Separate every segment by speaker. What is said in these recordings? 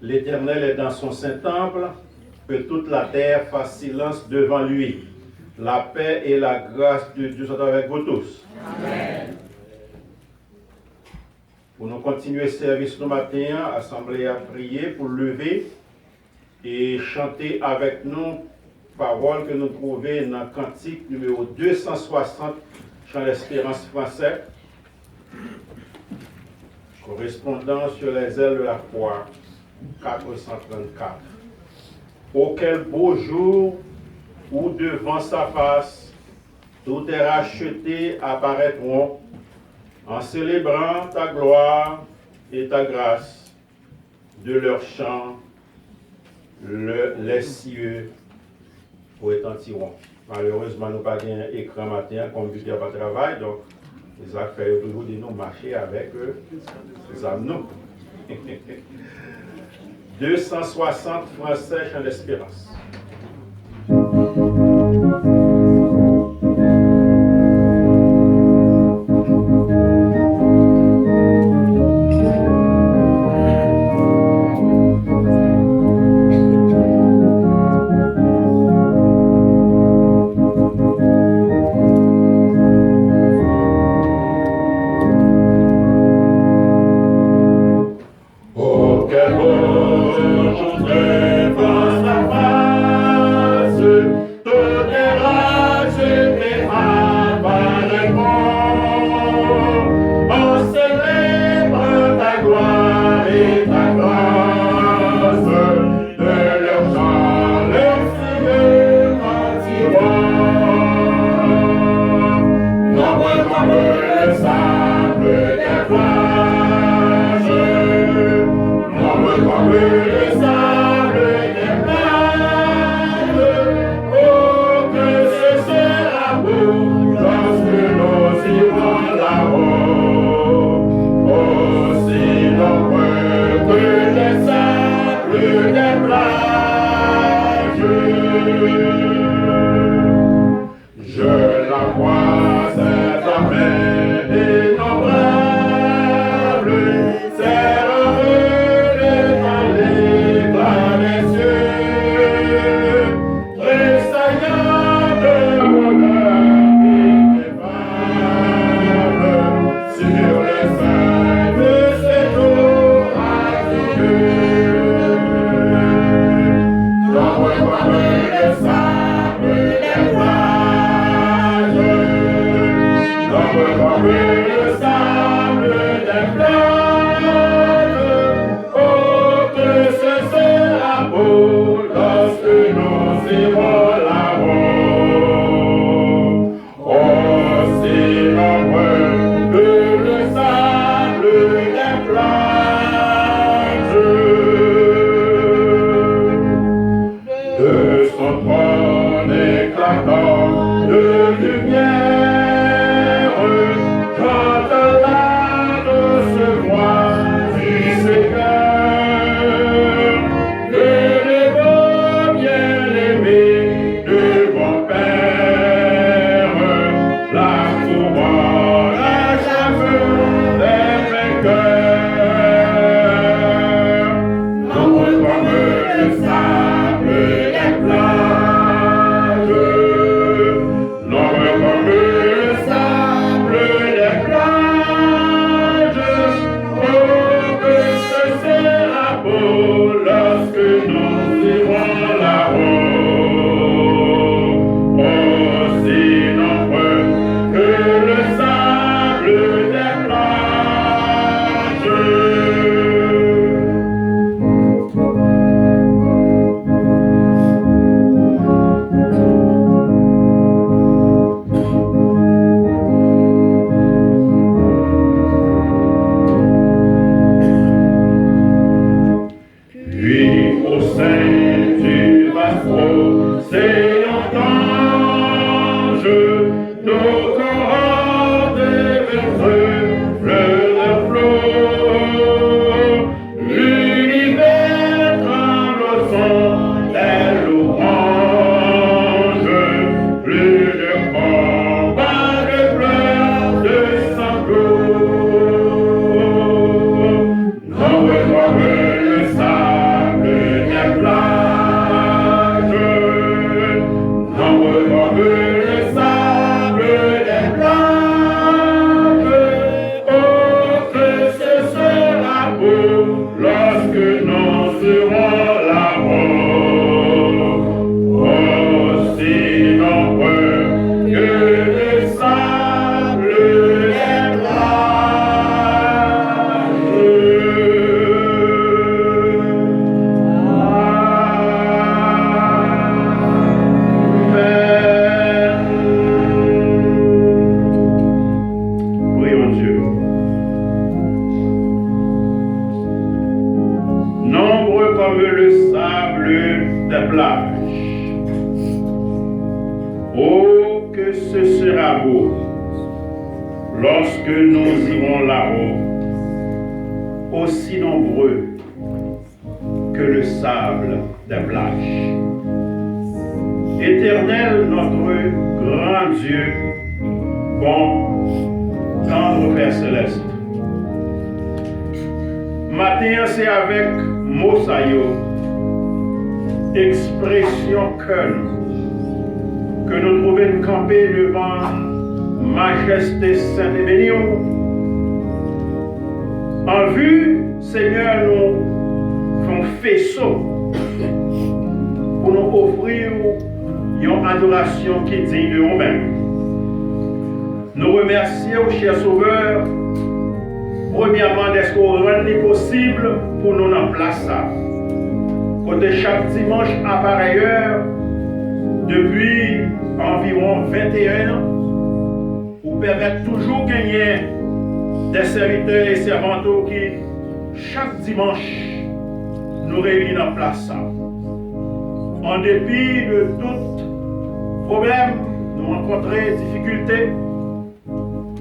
Speaker 1: L'Éternel est dans son saint temple, que toute la terre fasse silence devant lui. La paix et la grâce de Dieu soient avec vous tous.
Speaker 2: Amen.
Speaker 1: Pour nous continuer le service ce matin, l'Assemblée a prié pour lever et chanter avec nous paroles que nous trouvons dans le cantique numéro 260, Chant l'Espérance français, correspondant sur les ailes de la croix, 434. Oh, quel beau jour où devant sa face, tout est racheté apparaîtront en célébrant ta gloire et ta grâce. De leur chant, les cieux retentiront. Malheureusement, nous n'avons pas un écran matin, computer pas travail, donc les affaires toujours de nous marcher avec les amenons. 260 français, Chant d'Espérance.
Speaker 3: Oh, quel beau jour devant sa face.
Speaker 1: sable des plages. Oh, que ce sera beau lorsque nous irons là-haut, aussi nombreux que le sable des plages. Éternel, notre grand Dieu, bon, tendre Père Céleste, matin, c'est avec Mosaïo, expression que nous trouvons camper devant Majesté Sainte et bénie. En vue, Seigneur, nous faisons faisceau pour nous offrir une adoration qui est digne de nous-mêmes. Nous remercions, cher Sauveur, premièrement, d'être rendu possible pour nous en place ça. Côté chaque dimanche à pareille heure, depuis environ 21 ans, pour permettre toujours gagner des serviteurs et servantes qui, chaque dimanche, nous réunissent en place ça. En dépit de tout problème, nous rencontrons des difficultés,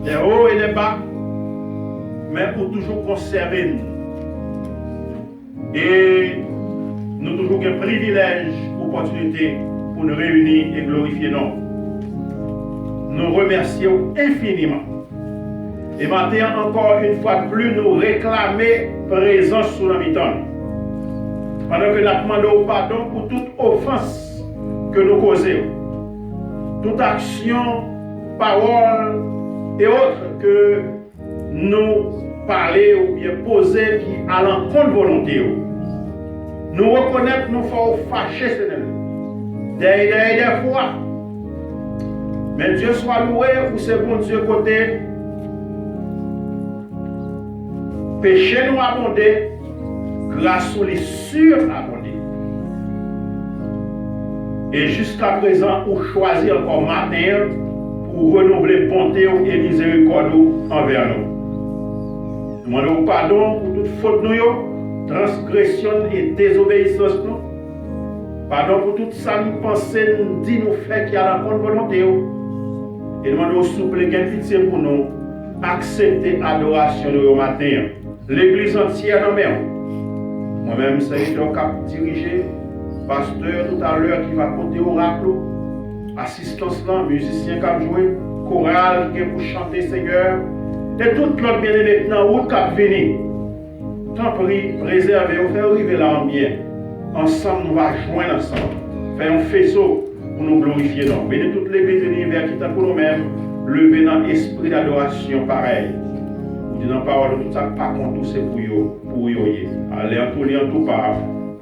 Speaker 1: des hauts et des bas, mais pour toujours conserver nous. Et nous toujours un privilège, opportunité pour nous réunir et glorifier nous. Nous remercions infiniment. Et maintenant, encore une fois de plus, nous réclamer présence sous la mi-temps. Pendant que nous demandons pardon pour toute offense que nous causons, toute action, parole et autres que nous parler ou bien poser qui à l'encontre de volonté. Nous reconnaître nous faut fâcher des fois. Mais Dieu soit loué pour ce bon Dieu côté. Péché nous abondé, grâce aux surabondé. Et jusqu'à présent, on choisit encore matin pour renouveler bonté et miséricorde envers nous. Nous demandons pardon pour toute faute nous, transgression et désobéissance nous. Pardon pour toute ça nous pensons, nous dit, nous fait qui a la bonne volonté. Et nous demandons souple et pitié pour nous accepter l'adoration de matin. L'église entière dans mer. Moi-même, c'est le cap dirigé, pasteur tout à l'heure qui va porter oracle, assistance là, musicien qui va jouer, chorale qui pour chanter Seigneur, et tout l'autre bien-aimé maintenant, où qui va venir. Tant pis, préserver, faire arriver là en bien. Ensemble, nous allons joindre ensemble, faire un faisceau pour nous glorifier. Bénis toute l'église de l'univers qui est pour nous-mêmes, lever dans l'esprit d'adoration pareil. Nous disons parole de tout ça, pas contre tout, c'est pour vous. Allez en tout part,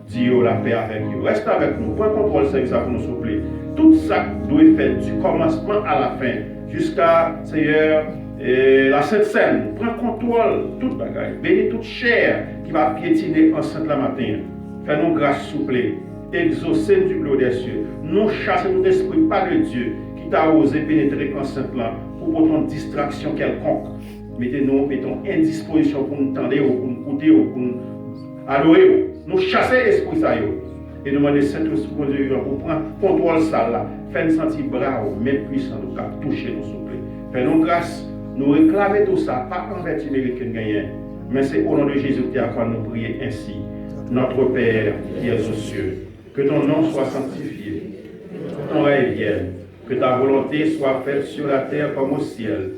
Speaker 1: Dieu la paix avec vous. Reste avec nous, point contrôle, c'est ça pour nous souffler. Tout ça doit être fait du commencement à la fin, jusqu'à, Seigneur, la Sainte Seine. Prends contrôle, toute bagaille. Bénis toute chair qui va piétiner enceinte la matin. Fais-nous grâce souple, exaucer du gloire des cieux. Nous chasser tout esprit, pas de Dieu, qui t'a osé pénétrer enceinte là, pour pourtant distraction quelconque. Mettons à disposition pour nous tendre, pour nous écouter, pour nous adorer. Nous chasser l'esprit ça. Et nous demander Saint-Esprit pour prendre contrôle ça là. Faire nous sentir bras, mais puissant, nous cap toucher nous souple. Fais-nous grâce, nous réclamer tout ça, pas en vertu mérite que nous gagnons, mais c'est au nom de Jésus qui a fait nous prier ainsi. Notre Père qui es aux cieux, que ton nom soit sanctifié, que ton règne vienne, que ta volonté soit faite sur la terre comme au ciel.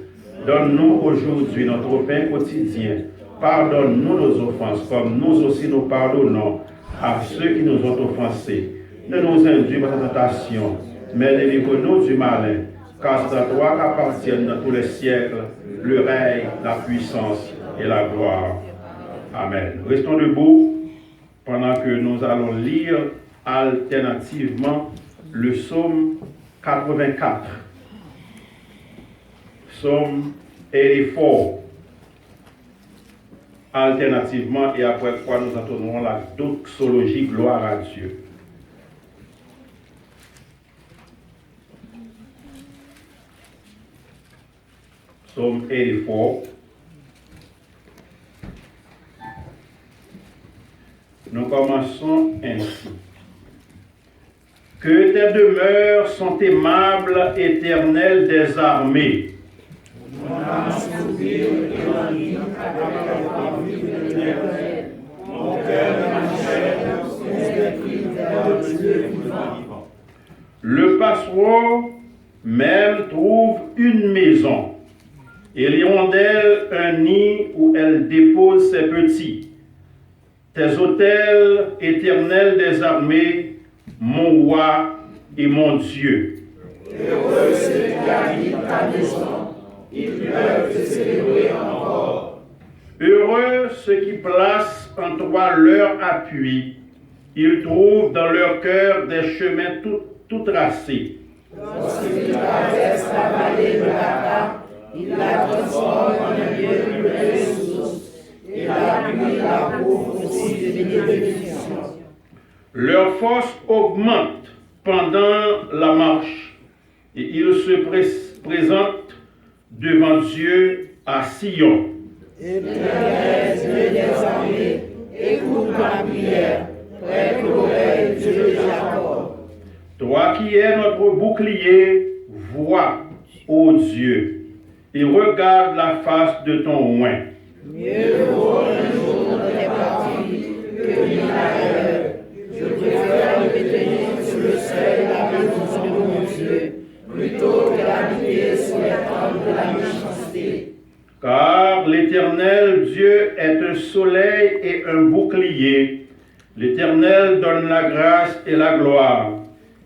Speaker 1: Donne-nous aujourd'hui notre pain quotidien. Pardonne-nous nos offenses, comme nous aussi nous pardonnons à ceux qui nous ont offensés. Ne nous induis pas en tentation, mais délivre-nous du malin, car c'est à toi qu'appartiennent dans tous les siècles le règne, la puissance et la gloire. Amen. Restons debout pendant que nous allons lire alternativement le psaume 84. Psaume 84. Alternativement, et après quoi nous entendrons la doxologie gloire à Dieu. Psaume 84. Nous commençons ainsi. Que tes demeures sont aimables, Éternel des armées.
Speaker 2: Mon âme soupire et languit avec la parvis de l'Éternel. Mon cœur m'achève, mon esprit vers le Dieu vivant.
Speaker 1: Le passereau même trouve une maison, et l'hirondelle un nid où elle dépose ses petits. Tes autels, Éternel des armées, mon roi et mon Dieu.
Speaker 2: Heureux ceux qui habitent ta maison, ils peuvent te célébrer encore.
Speaker 1: Heureux ceux qui placent en toi leur appui, ils trouvent dans leur cœur des chemins tout tracés.
Speaker 2: Lorsqu'ils traversent la vallée de Baca, il la transforme en un lieu de ressources et la pluie la couvre aussi de bénédictions.
Speaker 1: Leur force augmente pendant la marche et ils se présentent devant Dieu à Sion.
Speaker 2: Éternel, Dieu des armées, écoute ma prière, prête l'oreille, Dieu de Jacob.
Speaker 1: Toi qui es notre bouclier, vois, ô Dieu, et regarde la face de ton oint.
Speaker 2: Mieux vaut un jour dans tes parties que 1000 ailleurs. Je préfère me tenir sur le seuil de la maison de mon Dieu, plutôt que d'habiter sur les tentes de la méchanceté.
Speaker 1: Car l'Éternel Dieu est un soleil et un bouclier. L'Éternel donne la grâce et la gloire.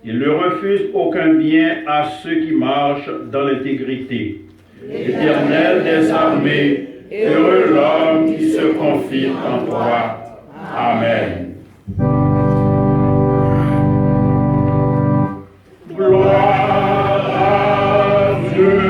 Speaker 1: Il ne refuse aucun bien à ceux qui marchent dans l'intégrité. L'Éternel des armées, heureux l'homme qui se confie en toi. Amen. Gloire à Dieu.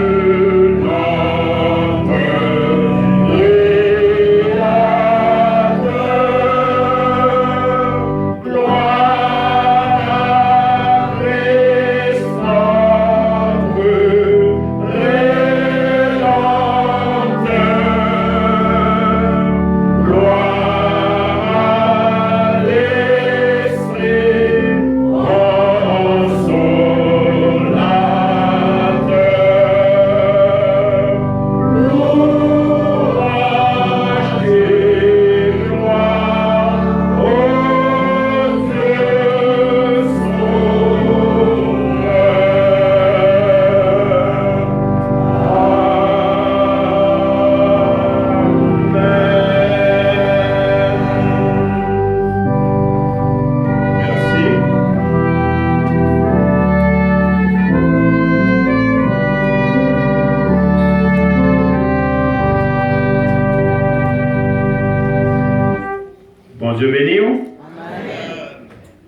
Speaker 1: Dieu béni ou?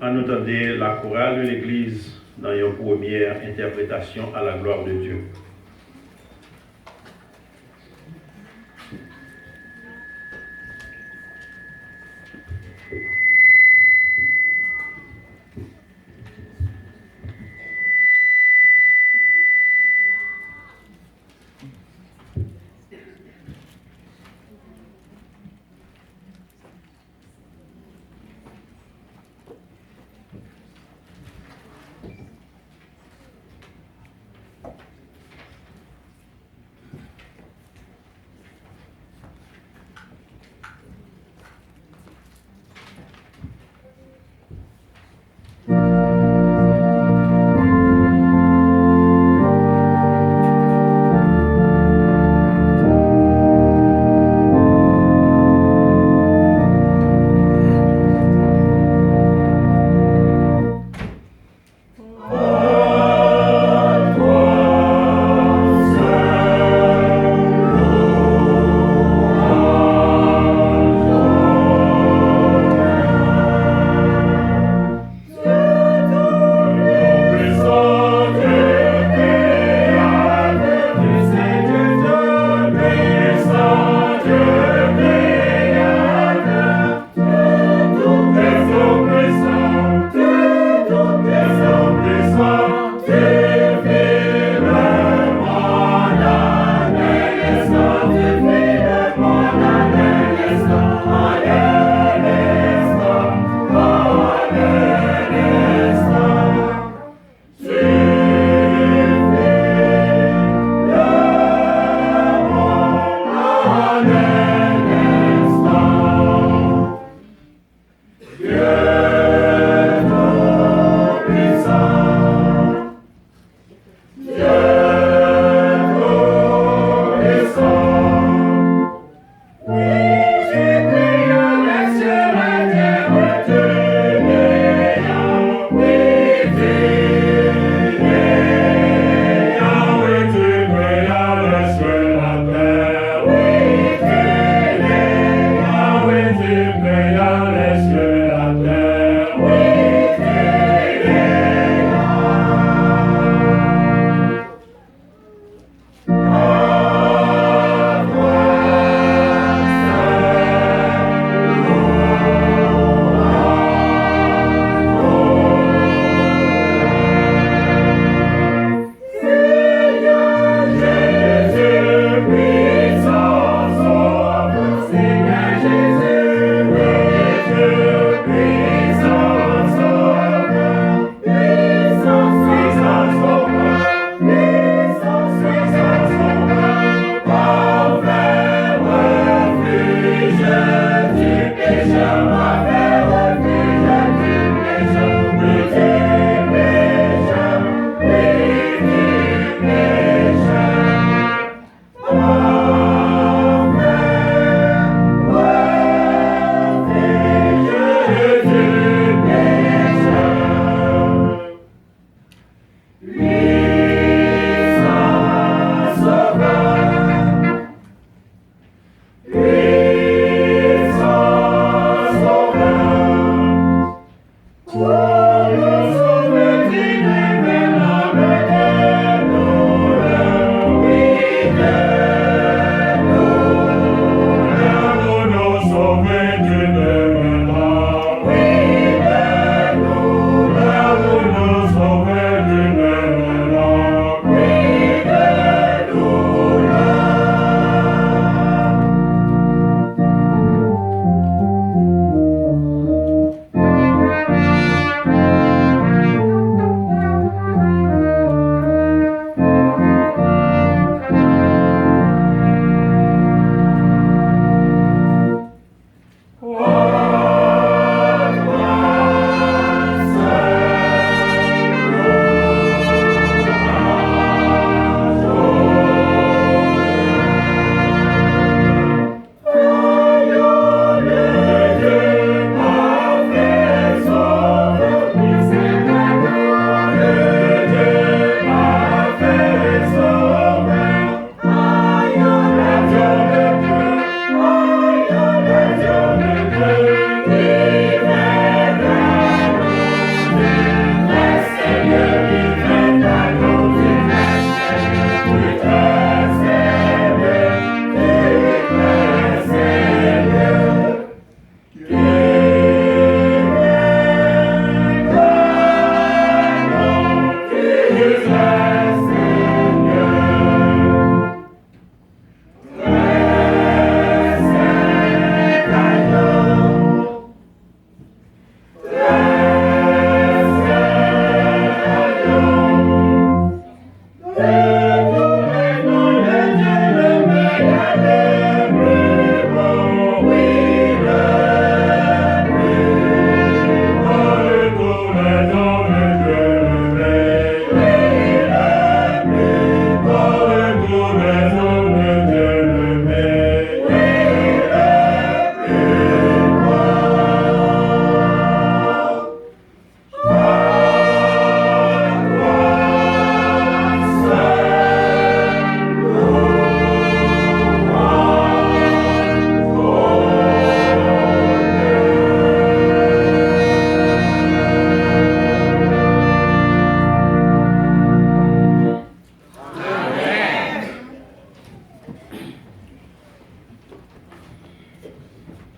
Speaker 1: En entendant la chorale de l'Église dans une première interprétation à la gloire de Dieu.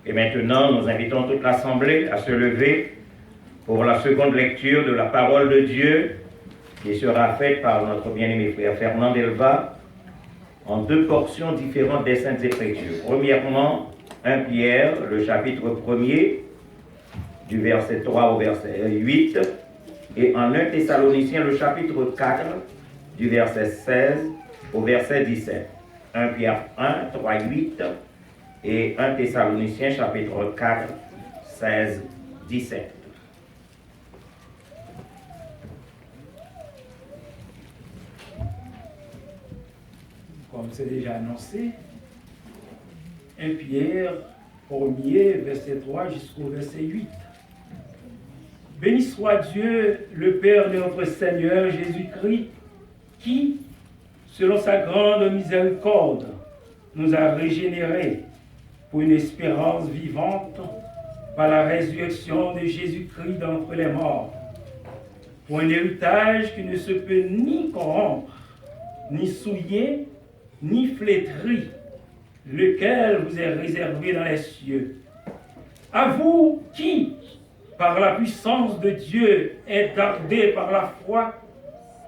Speaker 3: Et maintenant, nous invitons toute l'Assemblée à se lever pour la seconde lecture de la parole de Dieu qui sera faite par notre bien-aimé frère Fernand Delva en deux portions différentes des Saintes Écritures. Premièrement, 1 Pierre, le chapitre 1er, du verset 3 au verset 8, et en 1 Thessaloniciens, le chapitre 4, du verset 16 au verset 17. 1 Pierre 1, 3, 8, et 1 Thessaloniciens, chapitre 4, 16, 17.
Speaker 4: Comme c'est déjà annoncé, 1 Pierre 1er, verset 3 jusqu'au verset 8. Béni soit Dieu, le Père de notre Seigneur Jésus-Christ, qui, selon sa grande miséricorde, nous a régénérés pour une espérance vivante par la résurrection de Jésus-Christ d'entre les morts, pour un héritage qui ne se peut ni corrompre, ni souiller, ni flétri, lequel vous est réservé dans les cieux. À vous qui, par la puissance de Dieu, êtes gardés par la foi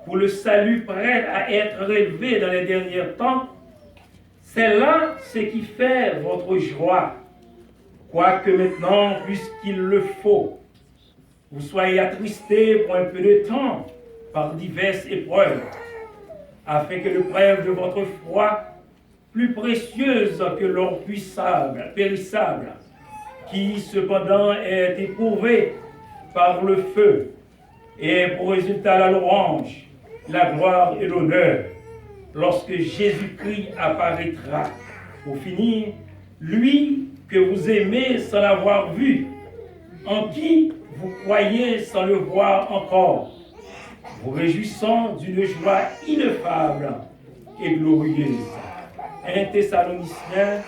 Speaker 4: pour le salut prêt à être relevé dans les derniers temps, c'est là ce qui fait votre joie, quoique maintenant, puisqu'il le faut, vous soyez attristés pour un peu de temps par diverses épreuves, afin que l'épreuve de votre foi, plus précieuse que l'or périssable, qui cependant est éprouvé par le feu, et pour résultat la louange, la gloire et l'honneur, lorsque Jésus-Christ apparaîtra. Pour finir, lui que vous aimez sans l'avoir vu, en qui vous croyez sans le voir encore, vous réjouissant d'une joie ineffable et glorieuse. 1 Thessaloniciens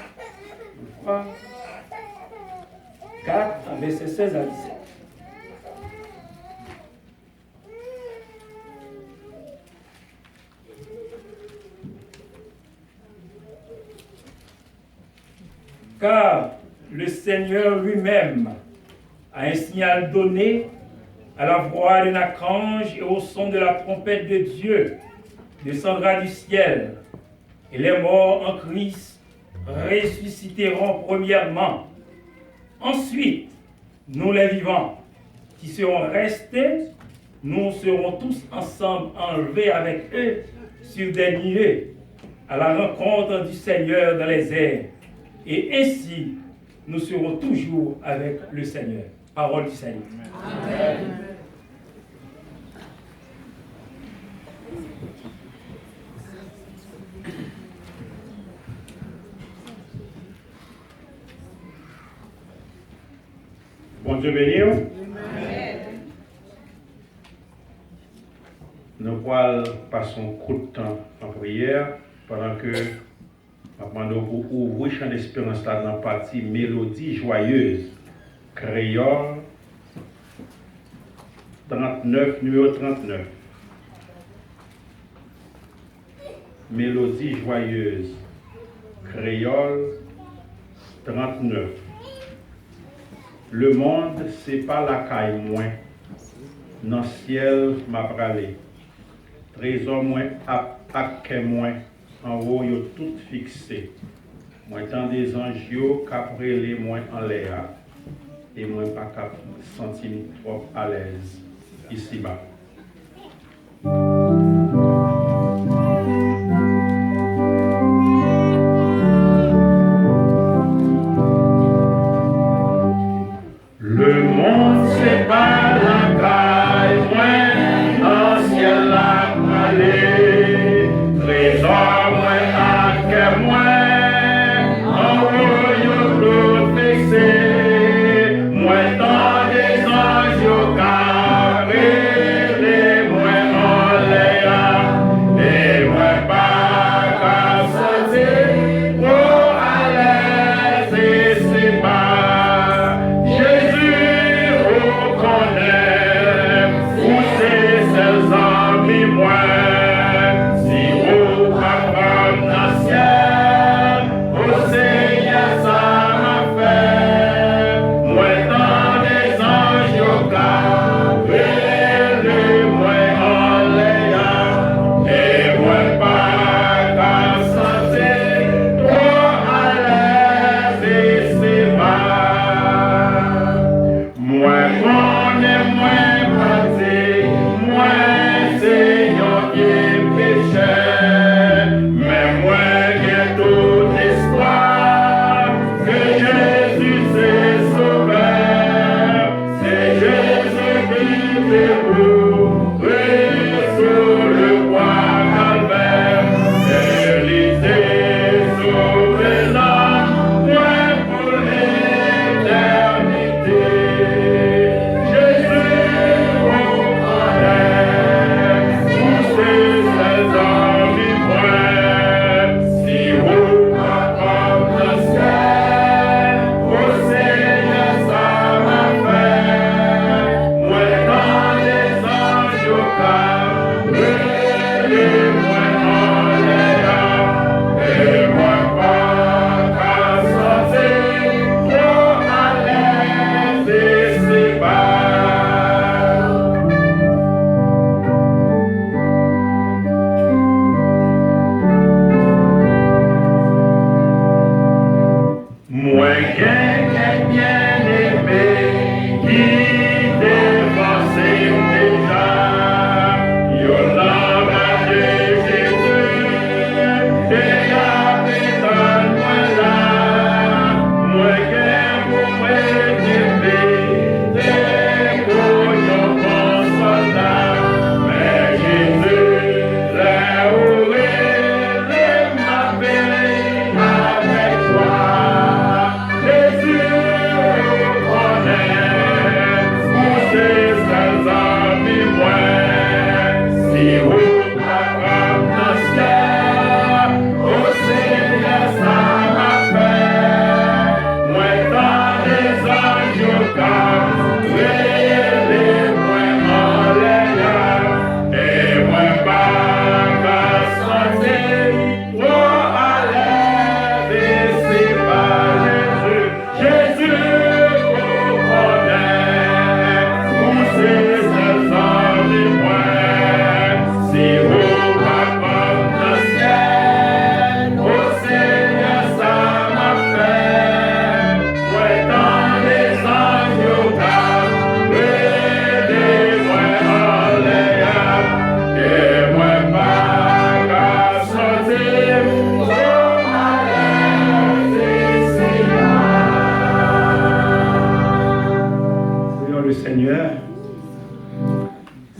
Speaker 4: 4, versets 16 à 17. Car le Seigneur lui-même a un signal donné à la voix d'un archange et au son de la trompette de Dieu descendra du ciel, et les morts en Christ ressusciteront premièrement. Ensuite, nous les vivants qui serons restés, nous serons tous ensemble enlevés avec eux sur des nuées à la rencontre du Seigneur dans les airs. Et ainsi, nous serons toujours avec le Seigneur. Parole du Seigneur. Amen.
Speaker 1: Bon Dieu béni. Nous passons coup de temps en prière pendant que nous pour ouvrir champ d'espérance là dans la partie mélodie joyeuse créole 39, numéro 39. Mélodie joyeuse créole 39. Le monde, c'est pas la caille moins. Dans le ciel, m'a pralé. Trésor moins, à moins. En haut, yo tout fixé. Moi, tant des anges, qu'après les moins en l'air. Et moi, pas qu'à sentir trop à l'aise ici-bas. Le monde, c'est pas la caille, moins, dans le ciel, la pralé. Trésor, moins, à moins, en haut, yo tout fixé. Moins, tant des anges, yo carré.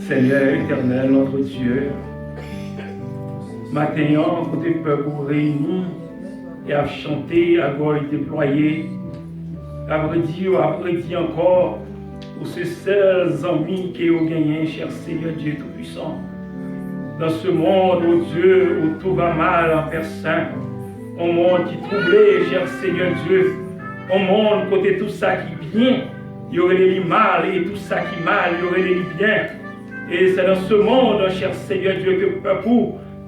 Speaker 4: Seigneur éternel, notre Dieu, maintenant, pour tes peuples réunis et à chanter, à gorge déployée, à redit encore pour ces seuls amis qui ont gagné, cher Seigneur Dieu Tout-Puissant. Dans ce monde, oh Dieu, où tout va mal en personne, un monde qui troublé, cher Seigneur Dieu, un monde côté tout ça qui bien, il y aurait les mal et tout ça qui mal, il y aurait les bien. Et c'est dans ce monde, cher Seigneur Dieu, que le peuple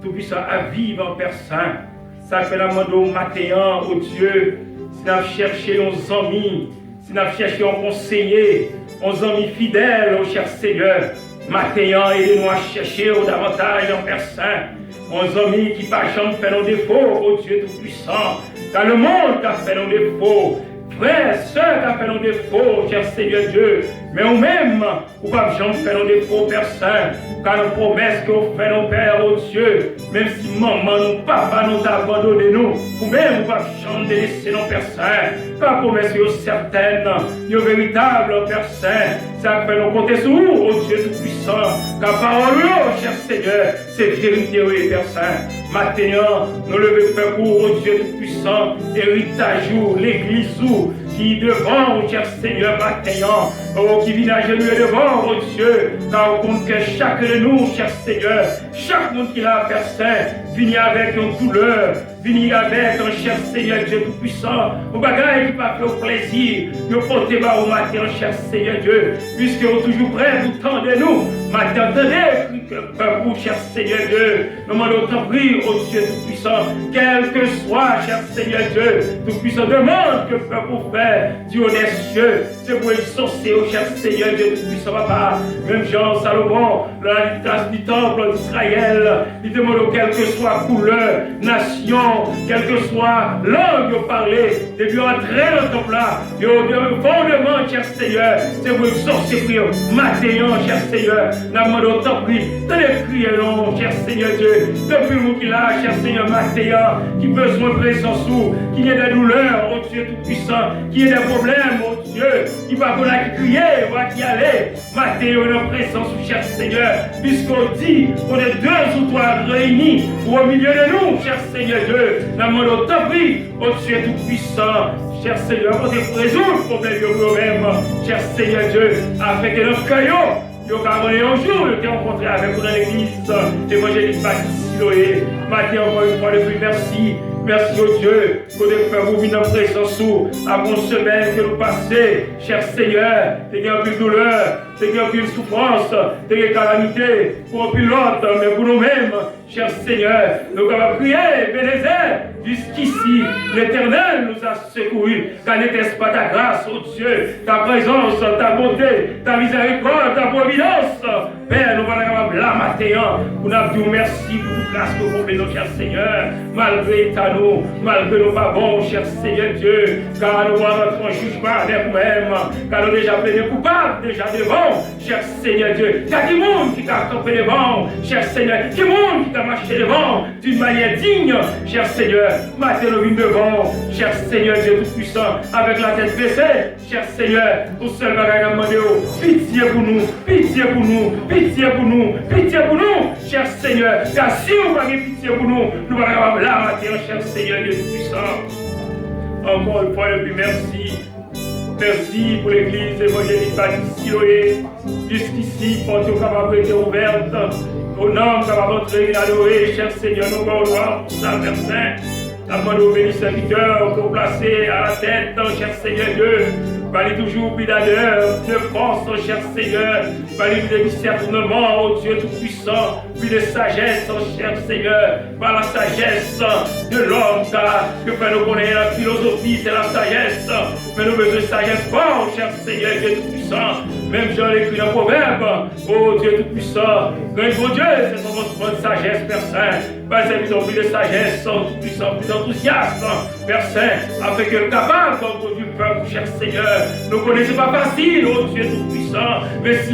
Speaker 4: Tout-Puissant à vivre en personne. Ça fait la mode au matin, oh Dieu, si nous avons cherché uns amis, si nous avons cherché un conseiller, uns amis fidèles, oh cher Seigneur, matin, aidez-nous à chercher davantage en personne. Uns amis qui par jamais fait nos défauts, oh Dieu Tout-Puissant, car le monde a fait nos défauts. Frères, sœurs, qui fait nos défauts, cher Seigneur Dieu, mais nous-mêmes, nous ne pouvons jamais faire nos défauts, personne, car nos promesses que nous faisons, nos pères, oh Dieu, même si maman, nos papas nous abandonnent, nous, nous-mêmes, nous ne pouvons jamais laisser nos personnes, car les promesses sont certaines, sont véritables, personne, ça fait nous compter sur vous, oh Dieu Tout-Puissant, car parole, oh cher Seigneur, c'est vérité, oui, personne. Maintenant, nous levons le pour, oh Dieu Tout-Puissant, héritage, l'église, qui devant, oh cher Seigneur, maintenant, oh, qui vient à genoux devant, oh Dieu, car on compte que chacun de nous, cher Seigneur, chaque monde qui a personne, vient avec une douleur, vient avec un cher Seigneur Dieu Tout-Puissant, un bagage qui va faire plaisir, nous porter au matin, cher Seigneur Dieu, puisque vous toujours prêt, vous tendez nous, maintenant, attendez, pour cher Seigneur Dieu, nous demandons tant prie, oh Dieu Tout-Puissant, quel que soit, cher Seigneur Dieu, Tout-Puissant, demande que le peuple faire du haut des cieux, c'est pour exaucer, oh cher Seigneur Dieu Tout-Puissant, papa, même Jean Salomon, la place du temple d'Israël, il demande quelle que soit couleur, nation, quelle que soit langue parlée, depuis entrer dans le temple là, et au fondement, cher Seigneur, c'est pour exaucer, prier, maintenant, cher Seigneur, nous demandons tant prie, tenez prier, non, cher Seigneur Dieu, depuis vous qui là, cher Seigneur, maintenant, qui besoin de présence, qui a des douleurs, oh Dieu Tout-Puissant, qui a des problèmes, oh Dieu, qui va qu'on a crier, va qui aller, Matthieu, notre présence, cher Seigneur, puisqu'on dit qu'on est deux ou trois réunis au milieu de nous, cher Seigneur Dieu, nous demandons tant prie, oh Dieu Tout-Puissant, cher Seigneur, pour résoudre le problème de nous-mêmes, cher Seigneur Dieu, afin que notre cœur, nous avons un jour, nous avons rencontré avec vous dans l'église évangélique Baptiste Siloé. Matthieu, encore une fois, de plus, merci. Merci au Dieu pour nous faire vous venir en présence avant une semaine que nous passons. Cher Seigneur, il y a plus de douleur, il y a plus de souffrance, il y a calamité pour plus l'autre, mais pour nous-mêmes, cher Seigneur, nous avons prié, Bénézère, jusqu'ici, l'Éternel nous a secourus, car n'était-ce pas ta grâce, oh Dieu, ta présence, ta bonté, ta miséricorde, ta providence. Père, nous allons avoir la matin, nous avons dit merci pour toute grâce que vous faites, cher Seigneur, malgré ta nous, malgré nos pas bons, cher Seigneur Dieu, car nous avons notre jugement avec nous-mêmes, car nous déjà plaidé coupables, déjà devant, cher Seigneur Dieu. Il y a qui monde qui t'a campé devant, cher Seigneur, qui monde qui t'a marché devant, d'une manière digne, cher Seigneur, matin nous venons devant, cher Seigneur Dieu Tout-Puissant, avec la tête baissée, cher Seigneur, tout seul bagage à demander, pitié pour nous, pitié pour nous, pitié pour nous, pitié pour nous, cher Seigneur, car si vous avez pitié pour nous, nous allons avoir la matin, cher Seigneur Dieu Tout-Puissant. Encore une fois, et puis merci. Merci pour l'église évangélique Baptiste Siloé. Jusqu'ici, porte au capable été ouverte. Au nom capable d'entrer et d'adorer, cher Seigneur, nous allons voir pour ça, Père Saint. La demande au béni serviteur que vous placez à la tête, cher Seigneur Dieu. Bali toujours bidadeur, de force, oh cher Seigneur. Bali de discernement, oh Dieu Tout-Puissant. Puis de sagesse, oh cher Seigneur. Par la sagesse de l'homme, que fait nous connaître la philosophie, c'est la sagesse. Mais nous besoin de sagesse forte, oh cher Seigneur, Dieu Tout-Puissant. Même Jean l'écrit dans le proverbe, oh Dieu Tout-Puissant. Grand bon Dieu, c'est notre bonne sagesse, Père Saint. Pas service plus de sagesse, oh Tout-Puissant, plus d'enthousiasme, Père Saint, afin que nous capables, oh Dieu, peuple, cher Seigneur. Nous connaissons pas facile, oh Dieu Tout-Puissant. Mais si